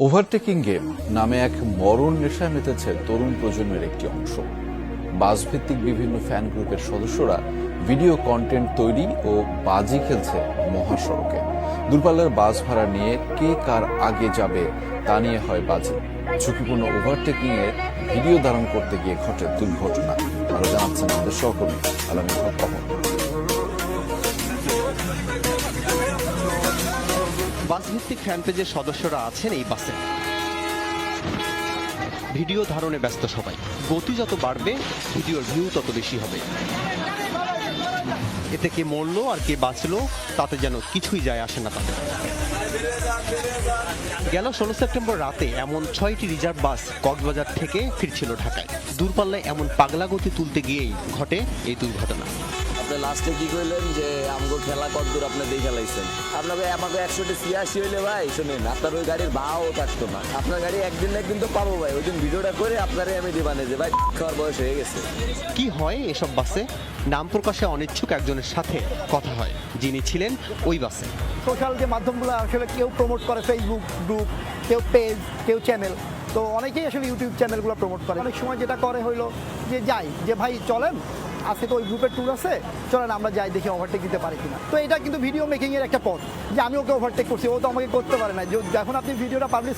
Overtaking game নামে এক মরণ নেশায় মেতেছে তরুণ প্রজন্মের একটি অংশ। বাসভিত্তিক বিভিন্ন ফ্যান গ্রুপের সদস্যরা ভিডিও কন্টেন্ট তৈরি ও বাজি খেলছে মহাসড়কে। দূরপাল্লার বাস ভাড়া নিয়ে কে কার আগে যাবে তা নিয়ে হয় বাজি। ঝুঁকিপূর্ণ ওভারটেকিং এ ভিডিও ধারণ করতে গিয়ে ঘটে দুর্ঘটনা। আরো জানাচ্ছেন আমাদের সহকর্মী আলামিন হক অমর। বাসভিত্তিক ফ্যান পেজের সদস্যরা আছেন এই বাসে। ভিডিও ধারণে ব্যস্ত সবাই। গতি যত বাড়বে ভিডিওর ভিউ তত বেশি হবে। এতে কে মরলো আর কে বাঁচলো তাতে যেন কিছুই যায় আসে না তাদের। গেল 16 সেপ্টেম্বর রাতে এমন 6টি রিজার্ভ বাস কক্সবাজার থেকে ফিরছিল ঢাকায়। দূরপাল্লায় এমন পাগলা গতি তুলতে গিয়েই ঘটে এই দুর্ঘটনা। আপনি লাস্টে কি কইলেন যে আমগো খেলা কতদূর আপনি দিয়ে খেলাইছেন? আপনাকে আমাকে 180 হইলে ভাই শুনেন, আপনার ওই গাড়ির ভাও থাকতো না। আপনার গাড়ি একদিন না একদিন তো পাবো ভাই। ওই দিন ভিডিওটা করে আপনারে আমি দিবানে যে ভাই খাওয়ার বয়স হয়ে গেছে। কি হয় এসব বাসে? নাম প্রকাশে অনিচ্ছুক একজনের সাথে কথা হয়, যিনি ছিলেন ওই বাসে। সোশ্যাল যে মাধ্যমগুলো আসলে কেউ প্রমোট করে, ফেসবুক গ্রুপ, কেউ পেজ, কেউ চ্যানেল, তো অনেকেই আসলে ইউটিউব চ্যানেলগুলো প্রমোট করে। অনেক সময় যেটা করে হইলো যে যাই যে ভাই চলেন আজকে তো ওই গ্রুপের ট্যুর আছে, চলেন আমরা যাই দেখি ওভারটেক দিতে পারি কিনা। তো এটা কিন্তু ভিডিও মেকিং এর একটা পথ, যে আমি ওকে ওভারটেক করছি, ও তো আমাকে করতে পারে না। যখন আপনি ভিডিওটা পাবলিশ